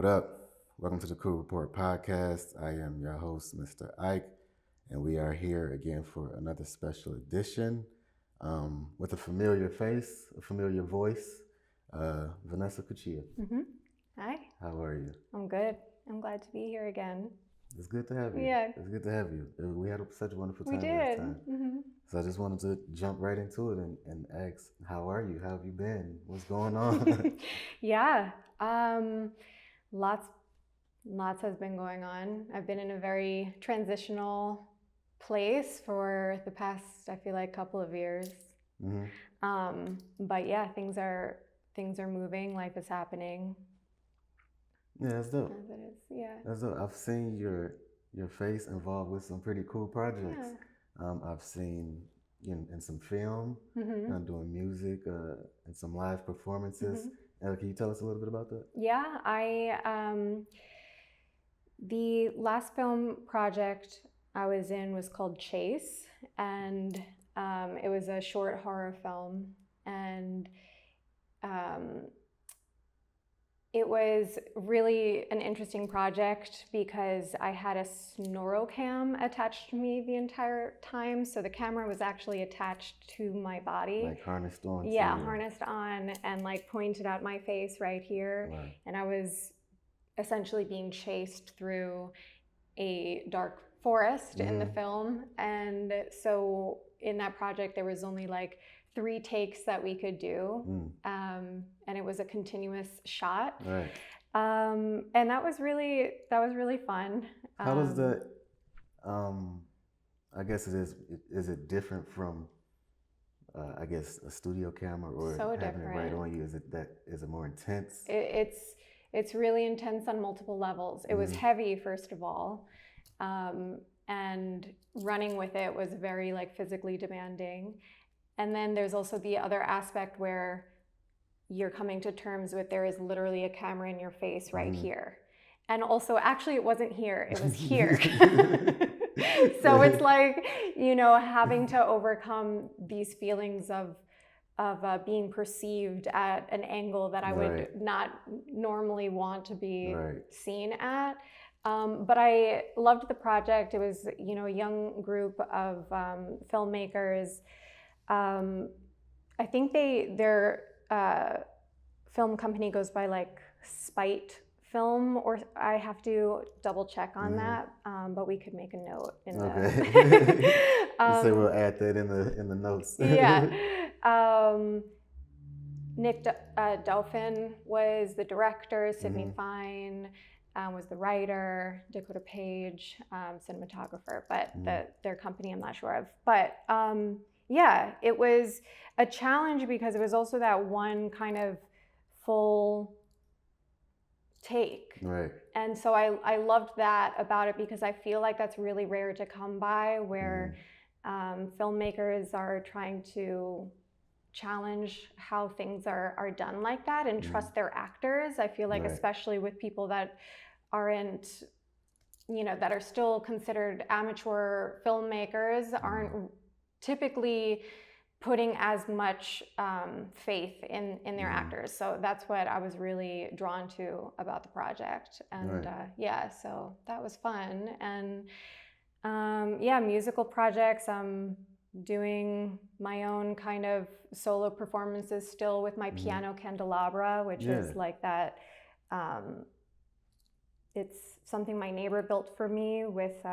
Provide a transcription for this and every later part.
What up? Welcome to the Cool Report podcast. I am your host, Mr. Ike, and we are here again for another special edition with a familiar face, a familiar voice, Vanessa Cuccia. Hi. How are you? I'm good. I'm glad to be here again. It's good to have you. Yeah. It's good to have you. We had such a wonderful time We last did. time. So I just wanted to jump right into it and ask, how are you? How have you been? What's going on? Yeah. Lots has been going on. I've been in a very transitional place for the past, I feel like, couple of years. But yeah, things are moving. Life is happening. Yeah, that's dope. As it is. Yeah. That's dope. I've seen your face involved with some pretty cool projects. Yeah. I've seen you in some film, doing music, and some live performances. Can you tell us a little bit about that? Yeah, the last film project I was in was called Chase, and it was a short horror film, and it was really an interesting project because I had a SnoroCam attached to me the entire time. So the camera was actually attached to my body. Like harnessed on? Yeah, harnessed on and like pointed at my face right here. Right. And I was essentially being chased through a dark forest in the film. And so in that project, there was only like 3 takes that we could do, and it was a continuous shot. Right. And that was really fun. How does that? I guess it is. Is it different from? I guess a studio camera or So having different. it right on you? Is it more intense? It's really intense on multiple levels. It was heavy, first of all, and running with it was very like physically demanding. And then there's also the other aspect where you're coming to terms with there is literally a camera in your face right here. And also, actually, it wasn't here, it was here. So it's like, having to overcome these feelings of being perceived at an angle that I would not normally want to be seen at. But I loved the project. It was, a young group of filmmakers. I think their film company goes by like Spite Film, or I have to double check on that. But we could make a note in You say we'll add that in the notes. Yeah. Nick Delphin was the director. Sydney Fine was the writer. Dakota Page, cinematographer. But their company I'm not sure of. But yeah, it was a challenge because it was also that one kind of full take. Right. And so I loved that about it because I feel like that's really rare to come by, where filmmakers are trying to challenge how things are done like that and trust their actors. I feel like especially with people that aren't, that are still considered amateur filmmakers, aren't typically putting as much faith in their actors. So that's what I was really drawn to about the project. And so that was fun. And musical projects, I'm doing my own kind of solo performances still with my piano candelabra, which is like that. It's something my neighbor built for me with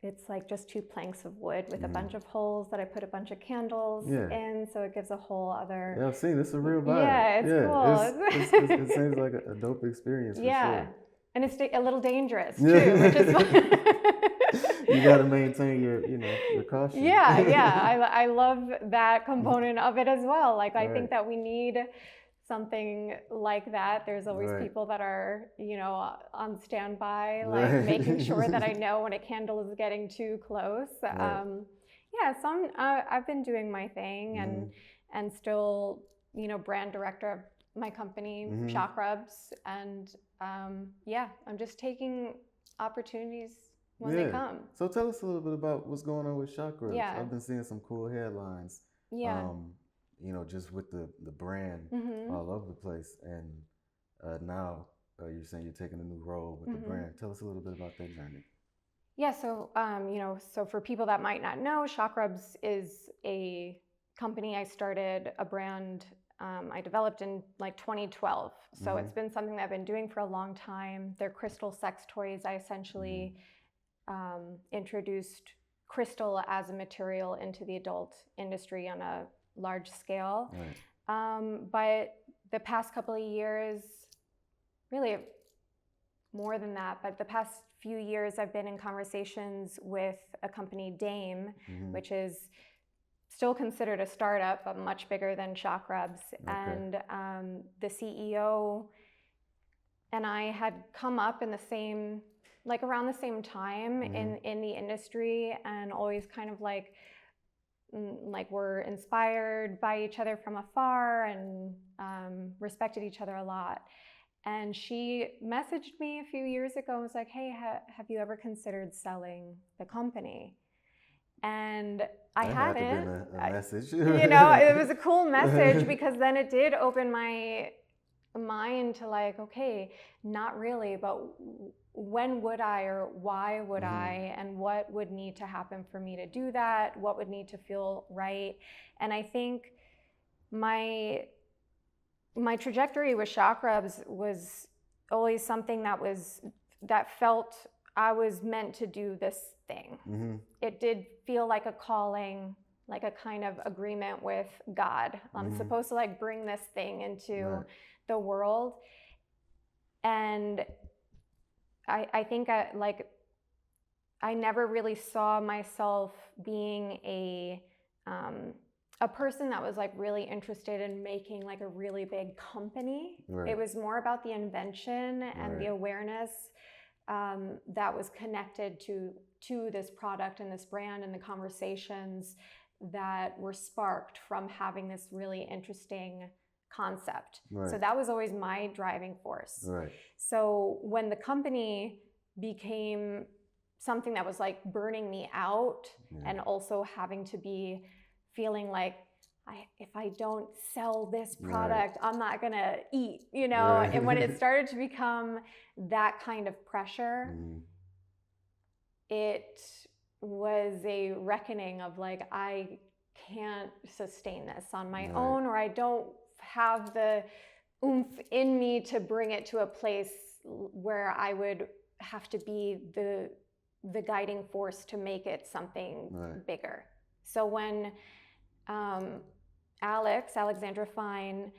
it's like just 2 planks of wood with a bunch of holes that I put a bunch of candles in, so it gives a whole other... Yeah, I've seen it's a real vibe. Yeah, it's cool. It seems like a dope experience for sure. And it's a little dangerous too, which is fun. You got to maintain your caution. I love that component of it as well. Like I think that we need something like that. There's always people that are, on standby, like making sure that I know when a candle is getting too close. So I've been doing my thing and still, brand director of my company, Chakrubs, and I'm just taking opportunities when they come. So tell us a little bit about what's going on with Chakrubs. Yeah. I've been seeing some cool headlines. Just with the brand all over the place. And now you're saying you're taking a new role with the brand. Tell us a little bit about that journey. Yeah, so so for people that might not know, Chakrubs is a company I started, a brand I developed in like 2012. So it's been something that I've been doing for a long time. They're crystal sex toys. I essentially introduced crystal as a material into the adult industry on a large scale. Right. But the past couple of years, really more than that, but the past few years I've been in conversations with a company, Dame, which is still considered a startup, but much bigger than Chakrubs. Okay. And the CEO and I had come up in the same, like around the same time in the industry, and always kind of like we're inspired by each other from afar and respected each other a lot. And she messaged me a few years ago and was like, hey, have you ever considered selling the company? And I hadn't. Had to been a message. It was a cool message, because then it did open my mind to like, okay, not really, but when would I, or why would I, and what would need to happen for me to do that? What would need to feel right? And I think my trajectory with Chakrubs was always something that felt I was meant to do this thing. It did feel like a calling, like a kind of agreement with God. I'm supposed to like bring this thing into the world. And I think I never really saw myself being a person that was like really interested in making like a really big company. Right. It was more about the invention and the awareness that was connected to this product and this brand, and the conversations that were sparked from having this really interesting concept. So that was always my driving force. Right. So when the company became something that was like burning me out, and also having to be feeling like, if I don't sell this product, I'm not gonna eat, And when it started to become that kind of pressure, it was a reckoning of like, I can't sustain this on my own, or I don't have the oomph in me to bring it to a place where I would have to be the guiding force to make it something bigger. So when Alexandra Fine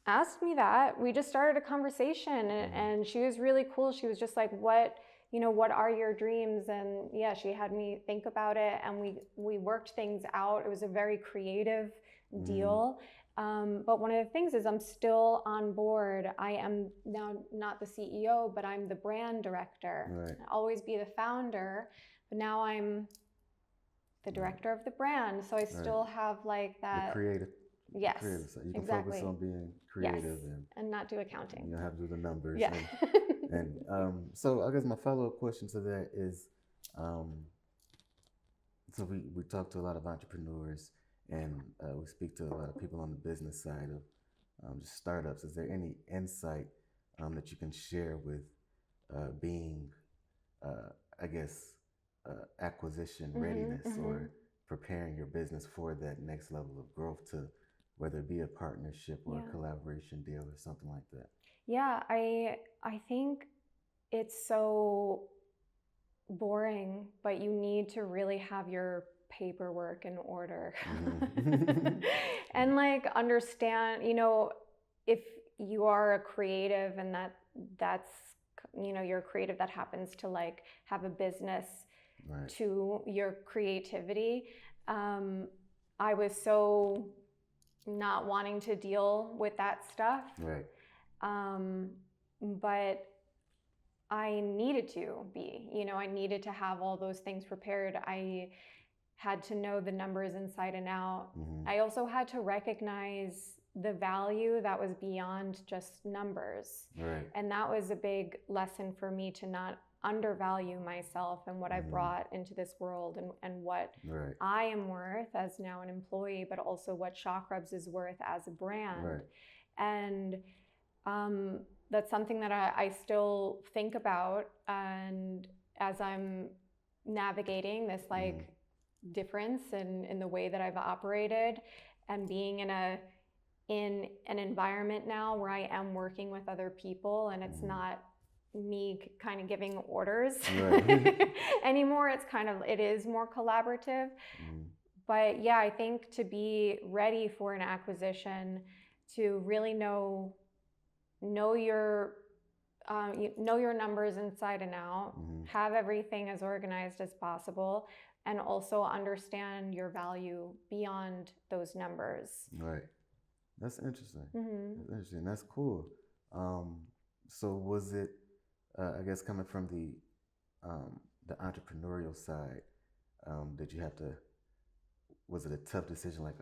asked me that, we just started a conversation, and she was really cool. She was just like, what are your dreams? And yeah, she had me think about it, and we worked things out. It was a very creative deal. But one of the things is I'm still on board. I am now not the CEO, but I'm the brand director. I'll always be the founder, but now I'm the director of the brand. So I still have like that. The creative. Yes. Creative. So you can exactly. focus on being creative and not do accounting. You don't have to do the numbers. Yeah. And so I guess my follow-up question to that is, so we talk to a lot of entrepreneurs, and we speak to a lot of people on the business side of just startups. Is there any insight that you can share with being, I guess, acquisition readiness, or preparing your business for that next level of growth, to whether it be a partnership or a collaboration deal or something like that? Yeah, I think it's so boring, but you need to really have your paperwork in order. And like understand, if you are a creative, and that's you're a creative that happens to like have a business to your creativity. I was so not wanting to deal with that stuff. But I needed to be, I needed to have all those things prepared. I had to know the numbers inside and out. I also had to recognize the value that was beyond just numbers. And that was a big lesson for me, to not undervalue myself and what I brought into this world, and what I am worth as now an employee, but also what Chakrubs is worth as a brand. And that's something that I still think about, and as I'm navigating this like difference in the way that I've operated, and being in an environment now where I am working with other people, and it's not me kind of giving orders anymore. It is more collaborative. But yeah, I think to be ready for an acquisition, to really know your numbers inside and out, have everything as organized as possible, and also understand your value beyond those numbers. Right. That's interesting. That's interesting. That's cool. So was it, I guess, coming from the entrepreneurial side, did you have to, was it a tough decision like,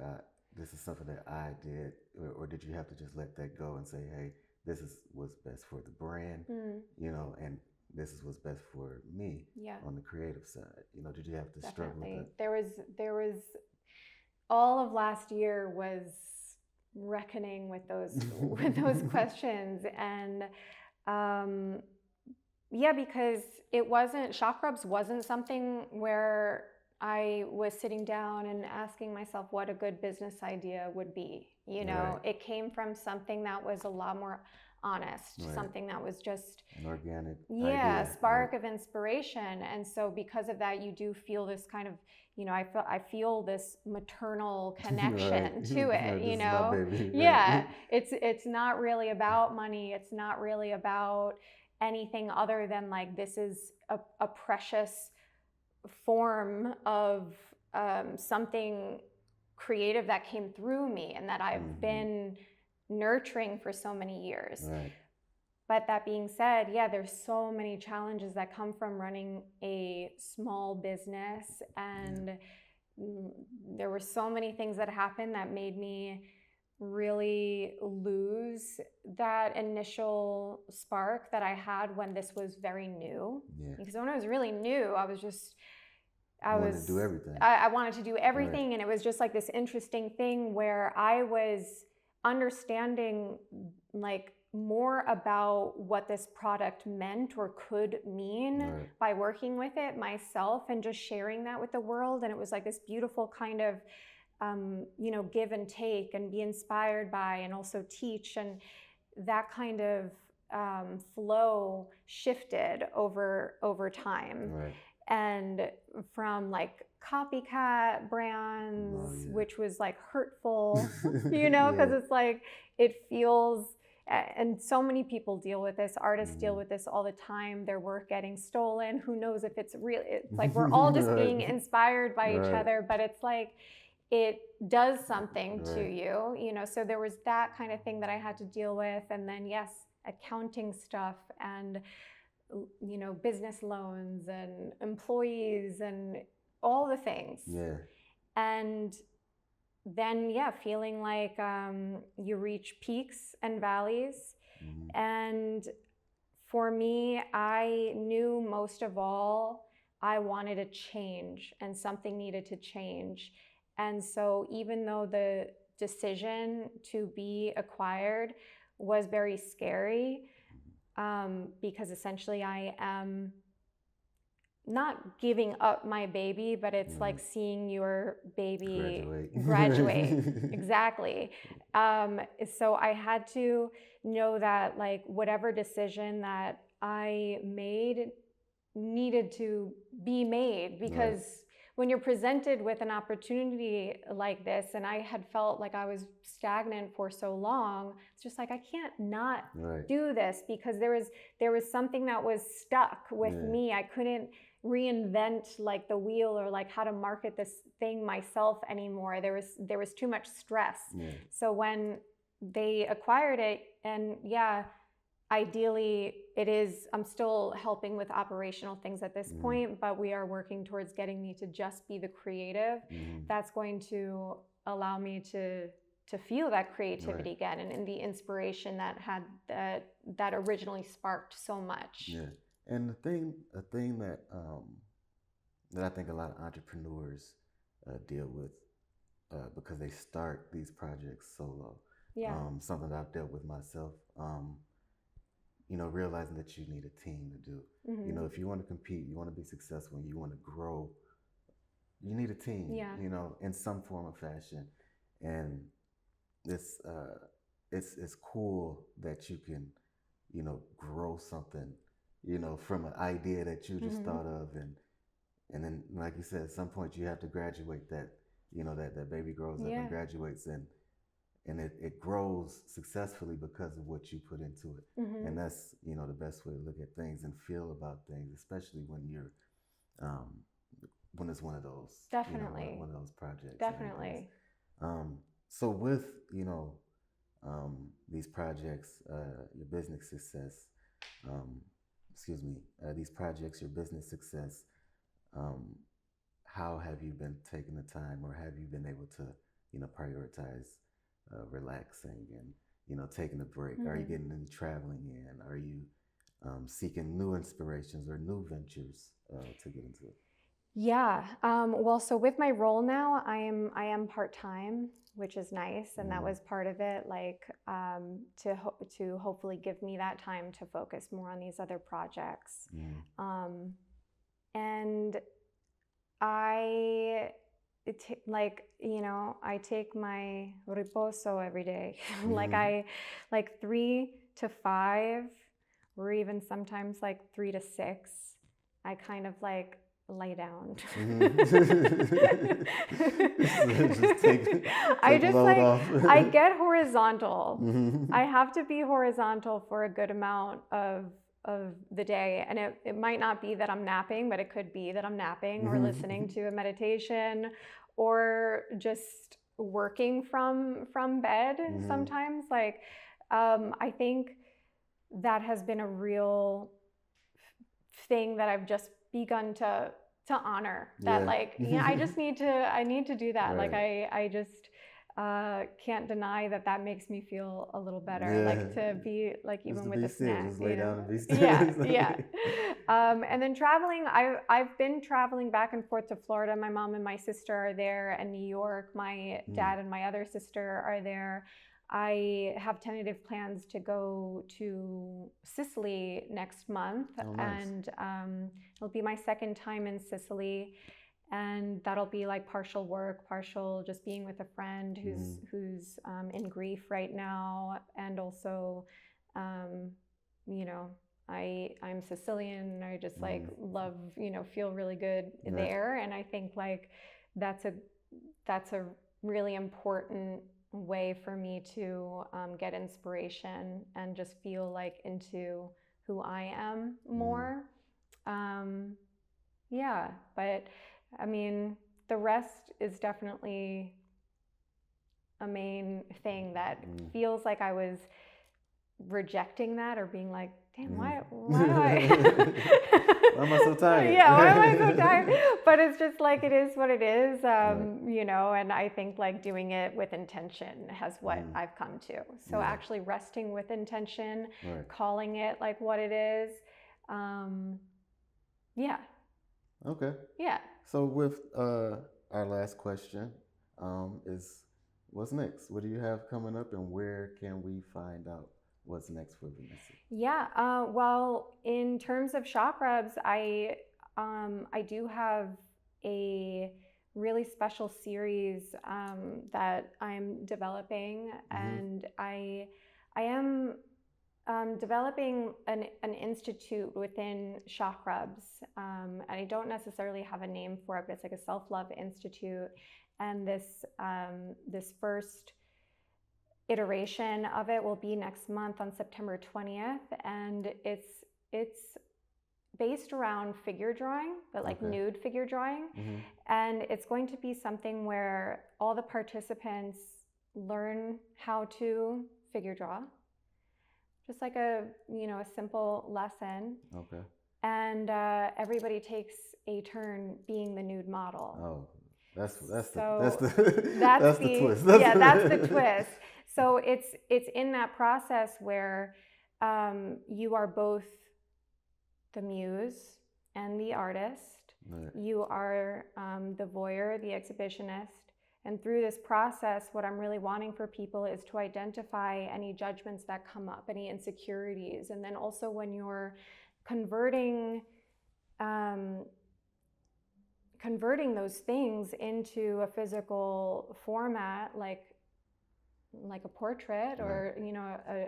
this is something that I did, or did you have to just let that go and say, hey, this is what's best for the brand, and this is what's best for me on the creative side? Did you have to struggle with that? There was all of last year was reckoning with those questions, and because Chakrubs wasn't something where I was sitting down and asking myself what a good business idea would be. It came from something that was a lot more honest, something that was just an organic idea, spark of inspiration. And so because of that, you do feel this kind of, I feel this maternal connection to it, This is my baby. It's not really about money. It's not really about anything other than like, this is a precious form of something creative that came through me and that I've been nurturing for so many years. Right. But that being said, there's so many challenges that come from running a small business, and there were so many things that happened that made me really lose that initial spark that I had when this was very new. Because when it was really new, I wanted to do everything. I wanted to do everything, and it was just like this interesting thing where I was understanding like more about what this product meant or could mean by working with it myself and just sharing that with the world. And it was like this beautiful kind of give and take and be inspired by, and also teach, and that kind of flow shifted over time. And from like copycat brands, which was like hurtful, because it's like, it feels, and so many people deal with this, artists deal with this all the time, their work getting stolen. Who knows if it's real? It's like we're all just being inspired by each other, but it's like, it does something to you, so there was that kind of thing that I had to deal with. And then accounting stuff, and business loans and employees and all the things. And then feeling like you reach peaks and valleys. And for me, I knew most of all I wanted a change, and something needed to change. And so even though the decision to be acquired was very scary, because essentially I am not giving up my baby, but it's like seeing your baby graduate. Exactly. So I had to know that like whatever decision that I made needed to be made, because when you're presented with an opportunity like this, and I had felt like I was stagnant for so long, it's just like, I can't not do this, because there was something that was stuck with me. I couldn't reinvent like the wheel, or like how to market this thing myself anymore. There was too much stress. So when they acquired it, and ideally I'm still helping with operational things at this point, but we are working towards getting me to just be the creative. That's going to allow me to feel that creativity again, and the inspiration that had that originally sparked so much. And a thing that I think a lot of entrepreneurs deal with, because they start these projects solo. Something that I've dealt with myself. realizing that you need a team to do. Mm-hmm. If you want to compete, you want to be successful, and you want to grow, you need a team. Yeah. In some form or fashion, and it's it's cool that you can, grow something, from an idea that you just thought of, and then, like you said, at some point you have to graduate that, that baby grows up and graduates, and it grows successfully because of what you put into it. And that's, the best way to look at things and feel about things, especially when you're, when it's one of those, Definitely. One of those projects. Definitely. So with, these projects, your business success, these projects, your business success, how have you been taking the time, or have you been able to, prioritize relaxing and, taking a break? Are you getting any traveling in? Are you seeking new inspirations or new ventures to get into? Yeah. Well, so with my role now, I am part-time, which is nice, and that was part of it, like to hopefully give me that time to focus more on these other projects. And I take my riposo every day, like 3 to 5, or even sometimes like 3 to 6. I kind of like lay down. I get horizontal. I have to be horizontal for a good amount of the day, and it might not be that I'm napping, but it could be that I'm napping or listening to a meditation, or just working from bed sometimes. Like I think that has been a real thing that I've just begun to honor, that I just need to do that. Right. Like I just can't deny that makes me feel a little better. Like to be like, even with the snack, just lay down and be still. Yeah. And then traveling, I've been traveling back and forth to Florida. My mom and my sister are there, and New York. My dad and my other sister are there. I have tentative plans to go to Sicily next month. Oh, nice. And it'll be my second time in Sicily, and that'll be like partial work, partial just being with a friend who's in grief right now, and also, I'm Sicilian, and I just like love, feel really good there, and I think like that's a really important way for me to get inspiration and just feel like into who I am more. Yeah, but I mean, the rest is definitely a main thing that feels like I was rejecting that, or being like, damn, why do I why am I so tired? Yeah, why am I so tired? But it's just like, it is what it is, and I think like doing it with intention has what I've come to. So actually resting with intention, calling it like what it is. Yeah. Okay. Yeah. So with our last question is, what's next? What do you have coming up, and where can we find out what's next for Vanessa? Yeah. Well, in terms of Chakrubs, I do have a really special series that I'm developing, and I am developing an institute within Chakrubs, and I don't necessarily have a name for it, but it's like a self-love institute. And this first iteration of it will be next month on September 20th, and it's based around figure drawing, but like nude figure drawing. And it's going to be something where all the participants learn how to figure draw, just like a simple lesson. Okay. And everybody takes a turn being the nude model. Oh, that's the twist. That's the twist. So it's in that process where you are both the muse and the artist. Right. You are the voyeur, the exhibitionist, And through this process, what I'm really wanting for people is to identify any judgments that come up, any insecurities. And then also when you're converting those things into a physical format, like a portrait or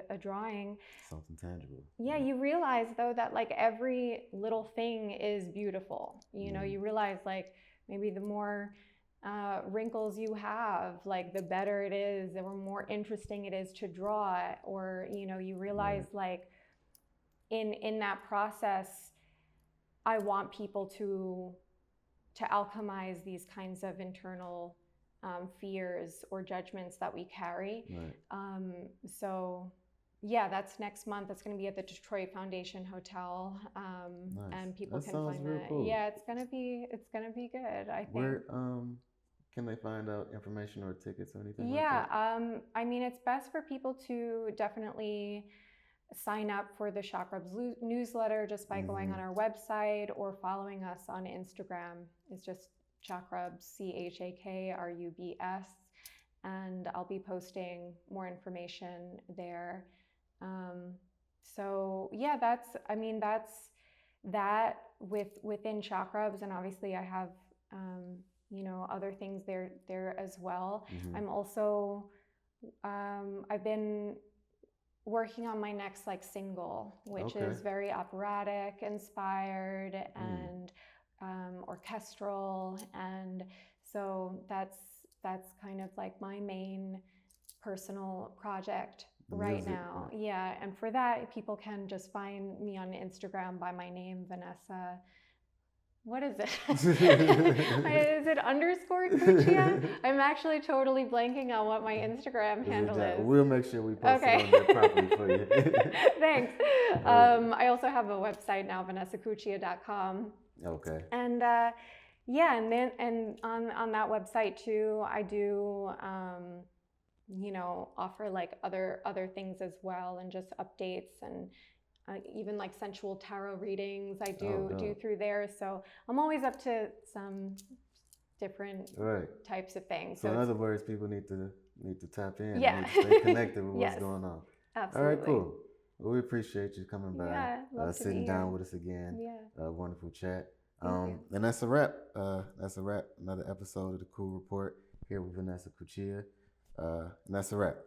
a drawing, something tangible. Yeah, you realize though that like every little thing is beautiful. You realize like maybe the more wrinkles you have, like the better it is, the more interesting it is to draw it. Or you realize like in that process, I want people to alchemize these kinds of internal fears or judgments that we carry. So yeah, that's next month. That's going to be at the Detroit Foundation Hotel, and people can find that. Cool. Yeah, it's gonna be good. I think. Where can they find out information or tickets or anything? Yeah, like I mean, it's best for people to definitely sign up for the Chakrubs newsletter just by going on our website or following us on Instagram. It's just Chakrubs, CHAKRUBS, and I'll be posting more information there. So yeah, that's that within Chakrubs, and obviously I have other things there as well. I'm also I've been working on my next like single, which is very operatic inspired and orchestral, and so that's kind of like my main personal project right now. Yeah, and for that people can just find me on Instagram by my name, Vanessa. What is it? Is it underscore Cuccia? I'm actually totally blanking on what my Instagram handle is. We'll make sure we post it on there properly for you. Thanks. I also have a website now, vanessacuccia.com. Okay. And yeah, and on that website too, I do offer like other things as well, and just updates, and even like sensual tarot readings I do through there. So I'm always up to some different types of things. So in other words, people need to tap in. Yeah. Need to stay connected with what's going on. Absolutely. All right, cool. Well, we appreciate you coming by, sitting down with us again. Yeah. Wonderful chat. And that's a wrap. Another episode of the Cool Report here with Vanessa Cuccia. And that's a wrap.